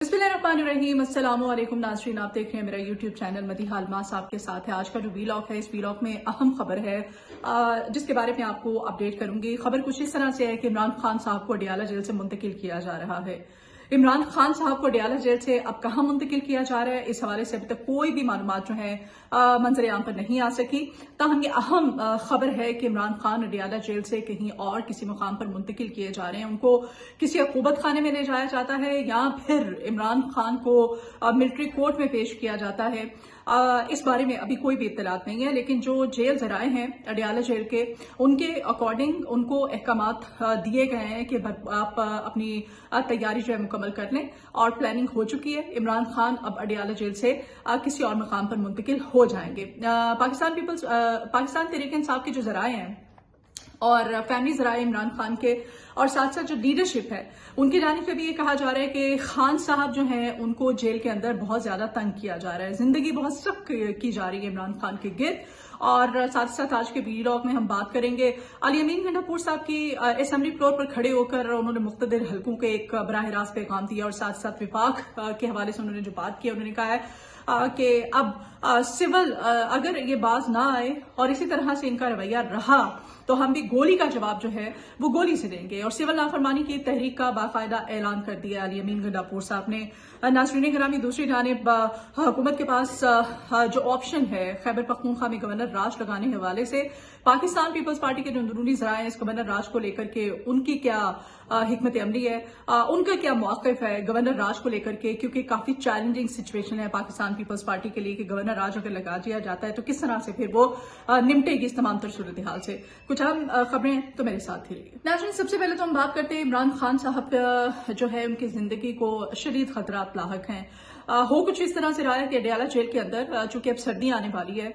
बिस्मिल्लाहिर्रहमानिर्रहीम। अस्सलाम वालेकुम नाज़रीन, आप देख रहे हैं मेरा यूट्यूब चैनल मदीहा अल्मास आपके साथ है। आज का जो वीलॉग है, इस वीलॉग में अहम खबर है जिसके बारे में आपको अपडेट करूंगी। खबर कुछ इस तरह से है कि इमरान खान साहब को अडियाला जेल से मुंतकिल किया जा रहा है। इमरान खान साहब को अडियाला जेल से अब कहां मुंतकिल किया जा रहा है, इस हवाले से अभी तक कोई भी मालूमात जो है मंजर आम पर नहीं आ सकी। ताहम ये अहम खबर है कि इमरान खान अडियाला जेल से कहीं और किसी मुकाम पर मुंतकिल किए जा रहे हैं। उनको किसी अकूबत खाने में ले जाया जाता है या फिर इमरान खान को मिलिट्री कोर्ट में पेश किया जाता है। इस बारे में अभी कोई भी इत्तलात नहीं है, लेकिन जो जेल जराए हैं अडियाला जेल के, उनके अकॉर्डिंग उनको अहकामात दिए गए हैं कि आप अपनी तैयारी जो है मुकम्मल कर लें और प्लानिंग हो चुकी है। इमरान खान अब अडियाला जेल से किसी और मकाम पर मुंतकिल हो जाएंगे। पाकिस्तान तहरीक इंसाफ के जो जराए हैं और फैमिली जराए इमरान खान के और साथ साथ जो लीडरशिप है उनकी जानिब से भी ये कहा जा रहा है कि खान साहब जो हैं उनको जेल के अंदर बहुत ज्यादा तंग किया जा रहा है, जिंदगी बहुत सख्त की जा रही है इमरान खान के गिर्द। और साथ साथ आज के वीलॉग में हम बात करेंगे अली अमीन गंडापुर साहब की असेंबली फ्लोर पर खड़े होकर उन्होंने मुख्तलिफ हलकों के एक बराह रास्त पैगाम दिया और साथ साथ विफाक के हवाले से उन्होंने जो बात की, उन्होंने कहा है कि अब सिविल अगर ये बाज ना आए और इसी तरह से इनका रवैया रहा तो हम भी गोली का जवाब जो है वो गोली से देंगे। और सिविल नाफरमानी की तहरीक का बाकायदा ऐलान कर दिया अली अमीन गंडापुर साहब ने। नाज़रीन गिरामी, दूसरी जानिब हुकूमत के पास जो ऑप्शन है खैबर पख्तूनख्वा में गवर्नर राज लगाने के हवाले से पाकिस्तान पीपल्स पार्टी के जो अंदरूनी ज़राए इस गवर्नर राज को लेकर के उनकी क्या हिकमत अमली है, उनका क्या मौक़िफ़ है गवर्नर राज को लेकर के, क्योंकि काफी चैलेंजिंग सिचुएशन है पाकिस्तान पीपल्स पार्टी के लिए कि गवर्नर राज अगर लगा दिया जाता है तो किस तरह से फिर वो निपटेगी इस तमाम तर सूरत हाल से। कुछ अहम खबरें तो मेरे साथ ही रहिए। नाज़रीन, सबसे पहले तो हम बात करते हैं इमरान खान साहब जो है उनकी जिंदगी को शदीद खतरात लाहक हैं। हो कुछ इस तरह से रहा है कि अडियाला जेल के अंदर चूंकि अब सर्दी आने वाली है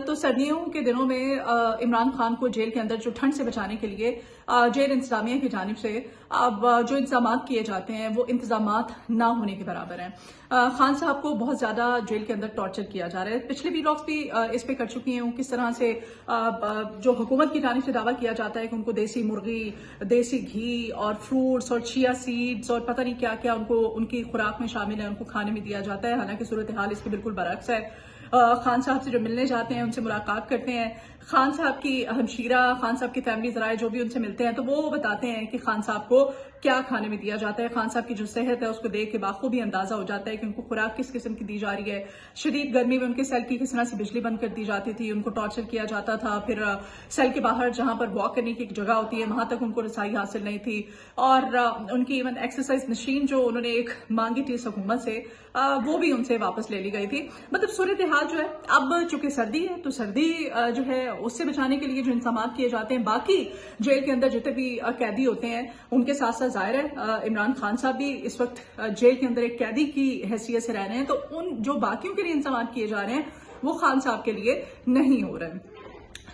तो सर्दियों के दिनों में इमरान खान को जेल के अंदर जो ठंड से बचाने के लिए जेल इंतजामिया की जानिब से अब जो इंतजाम किए जाते हैं वो इंतजाम ना होने के बराबर हैं। खान साहब को बहुत ज्यादा जेल के अंदर टॉर्चर किया जा रहा है। पिछले वीलॉग्स भी इस पे कर चुकी हूँ किस तरह से जो हुकूमत की जानिब से दावा किया जाता है कि उनको देसी मुर्गी, देसी घी और फ्रूट्स और चिया सीड्स और पता नहीं क्या क्या उनको उनकी खुराक में शामिल है, उनको खाने में दिया जाता है। हालांकि सूरत हाल इसके बिल्कुल बरअक्स है। खान साहब से जो मिलने जाते हैं, उनसे मुलाकात करते हैं, खान साहब की हमशीरा, खान साहब की फैमिली जराए जो भी उनसे मिलते हैं तो वो बताते हैं कि खान साहब को क्या खाने में दिया जाता है। खान साहब की जो सेहत है उसको देख के बाखूबी अंदाजा हो जाता है कि उनको खुराक किस किस्म की दी जा रही है। शदीद गर्मी में उनके सेल की किस तरह से बिजली बंद कर दी जाती थी, उनको टॉर्चर किया जाता था। फिर सेल के बाहर जहां पर वॉक करने की एक जगह होती है वहां तक उनको रसाई हासिल नहीं थी। और उनकी इवन एक्सरसाइज मशीन जो उन्होंने एक मांगी थी इस हुकूमत से वो भी उनसे वापस ले ली गई थी। मतलब सूरत हाल जो है, अब चूंकि सर्दी है तो सर्दी जो है उससे बचाने के लिए जो इंतजाम किए जाते हैं, बाकी जेल के अंदर जितने भी कैदी होते हैं उनके साथ साथ जाहिर है इमरान खान साहब भी इस वक्त जेल के अंदर एक कैदी की हैसियत से रह रहे हैं, तो उन जो बाकियों के लिए इंतजाम किए जा रहे हैं वो खान साहब के लिए नहीं हो रहे हैं।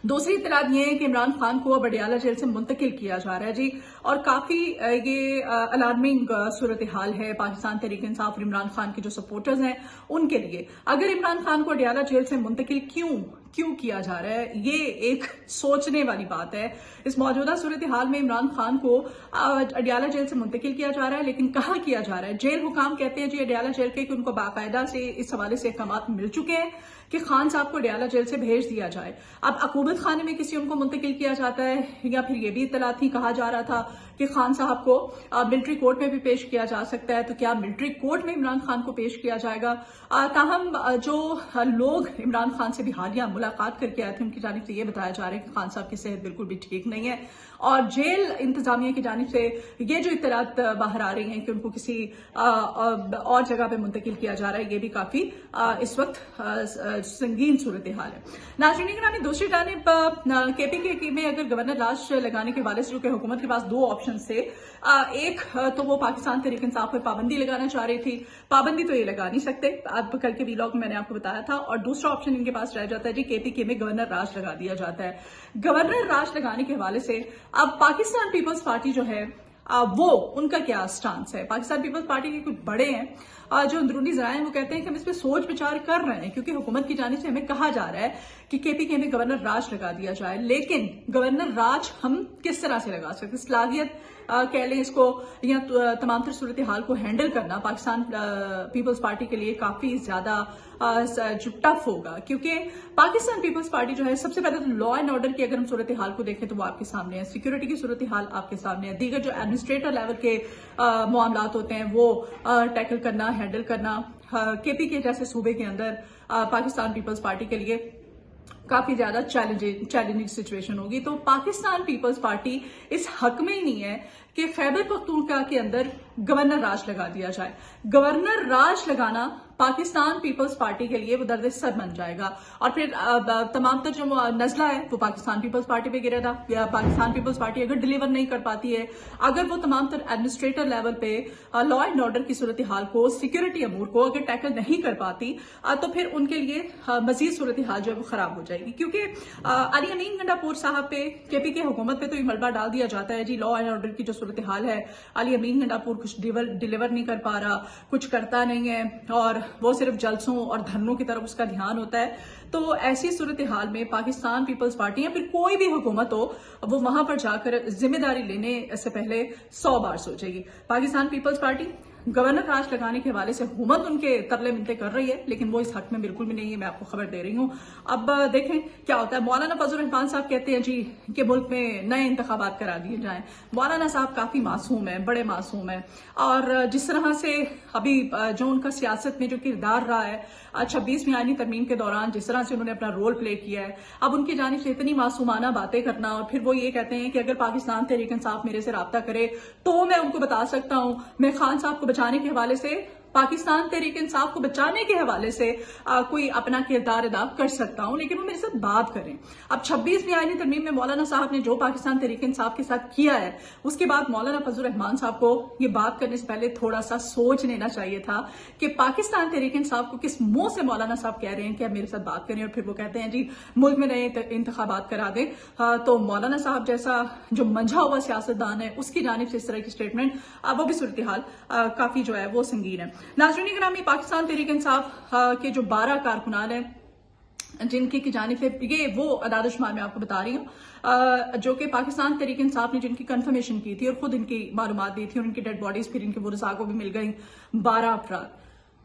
दूसरी इत्तलात ये है कि इमरान खान को अब अडियाला जेल से मुंतकिल किया जा रहा है जी, और काफी ये अलार्मिंग सूरत हाल है पाकिस्तान तहरीक इंसाफ और इमरान खान के जो सपोर्टर्स हैं उनके लिए। अगर इमरान खान को अडियाला जेल से मुंतकिल क्यों किया जा रहा है, ये एक सोचने वाली बात है। इस मौजूदा सूरत हाल में इमरान खान को अडियाला जेल से मुंतकिल किया जा रहा है, लेकिन कहाँ किया जा रहा है? जेल हुकाम कहते हैं जी अडियाला जेल के कि उनको बाकायदा से इस हवाले से अहकाम मिल चुके हैं कि खान साहब को अडियाला जेल से भेज दिया जाए। अब अकूबत खाने में किसी उनको मुंतकिल किया जाता है या फिर ये भी इत्तलात थी, कहा जा रहा था कि खान साहब को मिलिट्री कोर्ट में भी पेश किया जा सकता है, तो क्या मिलिट्री कोर्ट में इमरान खान को पेश किया जाएगा? ताहम जो लोग इमरान खान से भी हालिया मुलाकात करके आए थे उनकी जानिब से ये बताया जा रहा है कि खान साहब की सेहत बिल्कुल भी ठीक नहीं है। और जेल इंतजामिया की जानिब से ये जो इत्तलात बाहर आ रही हैं कि उनको किसी और जगह पे मुंतकिल किया जा रहा है, ये भी काफी इस वक्त संगीन सूरत हाल है। नाज़रीन गिरामी, दूसरी जानिब केपीके में अगर गवर्नर राज लगाने के हवाले से जो कि हुकूमत के पास दो ऑप्शन थे, एक तो वो पाकिस्तान तहरीक इंसाफ पर पाबंदी लगाना चाह रही थी। पाबंदी तो ये लगा नहीं सकते, अब कल के वीलॉग में मैंने आपको बताया था। और दूसरा ऑप्शन इनके पास रह जाता है जी केपीके में गवर्नर राज लगा दिया जाता है। गवर्नर राज लगाने के हवाले से अब पाकिस्तान पीपल्स पार्टी जो है वो उनका क्या स्टांस है? पाकिस्तान पीपल्स पार्टी के कुछ बड़े हैं जो अंदरूनी ज़राए हैं वो कहते हैं कि हम इस पर सोच विचार कर रहे हैं, क्योंकि हुकूमत की जानिब से हमें कहा जा रहा है कि KPK में गवर्नर राज लगा दिया जाए। लेकिन गवर्नर राज हम किस तरह से लगा सकते, सलाहियत कह लें इसको, या तमाम तर सूरत हाल को हैंडल करना पाकिस्तान पीपल्स पार्टी के लिए काफ़ी ज़्यादा जो टफ होगा, क्योंकि पाकिस्तान पीपल्स पार्टी जो है, सबसे पहले तो लॉ एंड ऑर्डर की अगर हम सूरत हाल को देखें तो वो आपके सामने है, सिक्योरिटी की सूरत हाल आपके सामने है, दीगर जो एडमिनिस्ट्रेटर लेवल के मामलात होते हैं वो टैकल करना, हैंडल करना KPK जैसे सूबे के अंदर पाकिस्तान पीपल्स पार्टी के लिए काफी ज्यादा चैलेंजिंग सिचुएशन होगी। तो पाकिस्तान पीपल्स पार्टी इस हक में ही नहीं है कि खैबर पख्तूनख्वा के अंदर गवर्नर राज लगा दिया जाए। गवर्नर राज लगाना पाकिस्तान पीपल्स पार्टी के लिए वो दर्द सर बन जाएगा, और फिर तमाम तर जो नजला है वो पाकिस्तान पीपल्स पार्टी पे गिरेगा। या पाकिस्तान पीपल्स पार्टी अगर डिलीवर नहीं कर पाती है, अगर वो तमाम तर एडमिनिस्ट्रेटर लेवल पे लॉ एंड ऑर्डर की सूरत हाल को, सिक्योरिटी अमूर को अगर टैकल नहीं कर पाती तो फिर उनके लिए मजीद सूरत हाल जो है वो खराब हो जाएगी। क्योंकि अली अमीन गंडापुर साहब पे, KPK हुकूमत पे तो ये मलबा डाल दिया जाता है जी, लॉ एंड ऑर्डर की जो सूरत हाल है, अली अमीन गंडापुर कुछ डिलीवर नहीं कर पा रहा, कुछ करता नहीं है, और वो सिर्फ जलसों और धरनों की तरफ उसका ध्यान होता है। तो ऐसी सूरत हाल में पाकिस्तान पीपल्स पार्टी या फिर कोई भी हुकूमत हो, वो वहां पर जाकर जिम्मेदारी लेने से पहले 100 बार सोचेगी। पाकिस्तान पीपल्स पार्टी गवर्नर राज लगाने के हवाले से हुकूमत उनके तरले मिनते कर रही है, लेकिन वो इस हक में बिल्कुल भी नहीं है, मैं आपको खबर दे रही हूँ। अब देखें क्या होता है। मौलाना फजल रहमान साहब कहते हैं जी कि मुल्क में नए इंतखाबात करा दिए जाएं। मौलाना साहब काफी मासूम है, बड़े मासूम है, और जिस तरह से अभी जो उनका सियासत में जो किरदार रहा है 26वीं आईनी तरमीम के दौरान, जिस तरह से उन्होंने अपना रोल प्ले किया है, अब उनकी जानिब से इतनी मासूमाना बातें करना, और फिर वो ये कहते हैं कि अगर पाकिस्तान तहरीक इंसाफ मेरे से राब्ता करे तो मैं उनको बता सकता हूं, मैं खान साहब को बचाने के हवाले से, पाकिस्तान तहरीक इंसाफ को बचाने के हवाले से कोई अपना किरदार अदा कर सकता हूं, लेकिन वो मेरे साथ बात करें। अब 26वीं आईनी तरमीम में मौलाना साहब ने जो पाकिस्तान तहरीक इंसाफ के साथ किया है, उसके बाद मौलाना फजल रहमान साहब को ये बात करने से पहले थोड़ा सा सोच लेना चाहिए था कि पाकिस्तान तहरीक इंसाफ को किस मुंह से मौलाना साहब कह रहे हैं कि आप मेरे साथ बात करें, और फिर वो कहते हैं जी मुल्क में नए इंतखाबात करा दें। तो मौलाना साहब जैसा जो मंझा हुआ सियासतदान है, उसकी जानिब से इस तरह की स्टेटमेंट, वो भी सूरत हाल काफी जो है वो संगीन है। नाज़रीन ग्रामी, पाकिस्तान तहरीक इंसाफ के जो 12 कारकुनान हैं जिनकी की जानिब से, ये वो अदाद शुमार मैं आपको बता रही हूँ जो कि पाकिस्तान तहरीक इंसाफ ने जिनकी कंफर्मेशन की थी और खुद इनकी मालूमात दी थी, और इनकी डेड बॉडीज फिर इनके बुरसा को भी मिल गई। 12 अफराद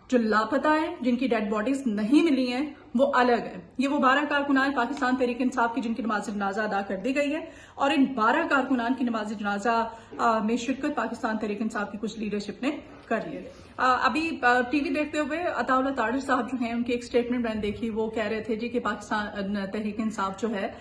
जो लापता है, जिनकी डेड बॉडीज नहीं मिली हैं, वो अलग है। ये वो 12 कारकुनान पाकिस्तान तहरीक इंसाफ की जिनकी नमाज जनाजा अदा कर दी गई है, और इन 12 कारकुनान की नमाज जनाजा में शिरकत पाकिस्तान तहरीक इंसाफ की कुछ लीडरशिप ने कर ली है। अभी टीवी देखते हुए अताउल्लाह तारिर साहब जो हैं, उनकी एक स्टेटमेंट मैंने देखी, वो कह रहे थे जी कि पाकिस्तान तहरीक इंसाफ जो है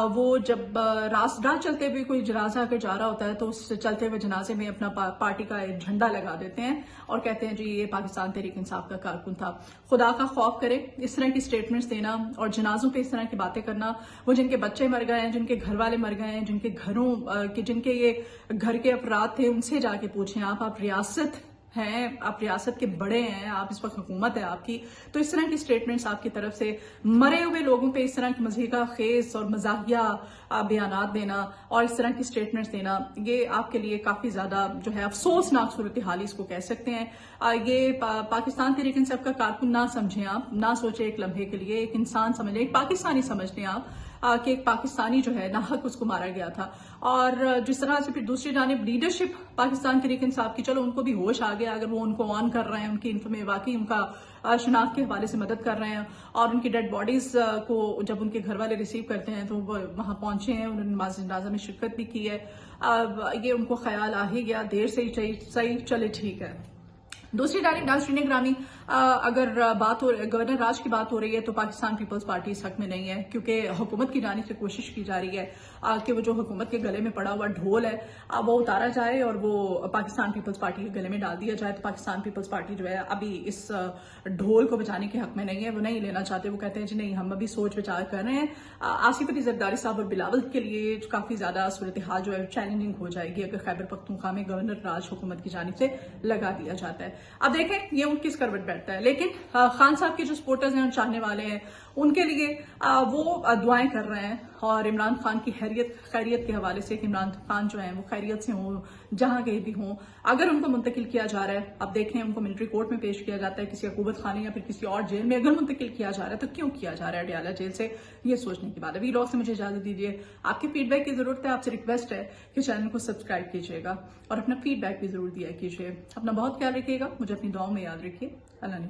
वो जब रात चलते हुए कोई जनाजा अगर जा रहा होता है तो उस चलते हुए जनाजे में अपना पार्टी का एक झंडा लगा देते हैं और कहते हैं जी ये पाकिस्तान तहरीक इंसाफ का कारकुन था। खुदा का खौफ करे इस तरह की स्टेटमेंट्स देना और जनाजों पे इस तरह की बातें करना। वो जिनके बच्चे मर गए हैं, जिनके घर वाले मर गए हैं, जिनके घरों के जिनके ये घर के अफराद थे, उनसे जाके पूछें आप रियासत हैं, आप रियासत के बड़े हैं, आप इस वक्त हुकूमत है आपकी, तो इस तरह की स्टेटमेंट्स आपकी तरफ से मरे हुए लोगों पे इस तरह की मज़ीका खेज और मजाहिया बयानात देना और इस तरह की स्टेटमेंट्स देना, ये आपके लिए काफी ज्यादा जो है अफसोसनाक सूरत हाल इसको कह सकते हैं। ये पाकिस्तान तहरीक इंसाफ का कारकुन ना समझें आप, ना सोचे एक लम्हे के लिए, एक इंसान समझें, एक पाकिस्तानी समझ लें आप कि एक पाकिस्तानी जो है नाहक उसको मारा गया था। और जिस तरह से फिर दूसरी जानिब लीडरशिप पाकिस्तान तहरीक इंसाफ की, चलो उनको भी होश आ गया, अगर वो उनको ऑन कर रहे हैं, उनकी इन्फॉर्मेशन वाकई उनका शनाख्त के हवाले से मदद कर रहे हैं, और उनकी डेड बॉडीज को जब उनके घर वाले रिसीव करते हैं तो वो वहां पहुंचे हैं, उन्होंने नमाज जनाजा में शिरकत भी की है। ये उनको ख्याल आ ही गया, देर से ही सही, चले ठीक है। दूसरी जानिब नाज़रीन ग्रामी, अगर बात हो गवर्नर राज की बात हो रही है तो पाकिस्तान पीपल्स पार्टी इस हक में नहीं है, क्योंकि हुकूमत की जानिब से कोशिश की जा रही है कि वो जो हुकूमत के गले में पड़ा हुआ ढोल है वो उतारा जाए और वो पाकिस्तान पीपल्स पार्टी के गले में डाल दिया जाए। तो पाकिस्तान पीपल्स पार्टी जो है अभी इस ढोल को बचाने के हक में नहीं है, वो नहीं लेना चाहते। वो कहते हैं जी नहीं, हम अभी सोच विचार कर रहे हैं। आसिफ अली जरदारी साहब और बिलावल के लिए काफी ज्यादा सूरत हाल जो है चैलेंजिंग हो जाएगी अगर खैबर पख्तूनख्वा में गवर्नर राज हुकूमत की जानिब से लगा दिया जाता है। अब देखें ये उनकी करवट बैठता है, लेकिन खान साहब के जो सपोर्टर्स हैं और चाहने वाले हैं ان کے لیے وہ دعائیں کر رہے ہیں، اور عمران خان کی خیریت کے حوالے سے کہ عمران خان جو ہیں وہ خیریت سے ہوں، جہاں کہیں بھی ہوں. اگر ان کو منتقل کیا جا رہا ہے، اب دیکھیں ان کو ملٹری کورٹ میں پیش کیا جاتا ہے، کسی عقوبت خانے یا پھر کسی اور جیل میں اگر منتقل کیا جا رہا ہے تو کیوں کیا جا رہا ہے اڈیالہ جیل سے، یہ سوچنے کی بات ہے. ویلاگ سے مجھے اجازت دیجیے. آپ کی فیڈ بیک کی ضرورت ہے، آپ سے ریکویسٹ ہے کہ چینل کو سبسکرائب کیجیے گا اور اپنا فیڈ بیک بھی ضرور دیا کیجیے. اپنا بہت خیال رکھیے گا، مجھے اپنی دعاؤں میں یاد رکھیے. اللہ نے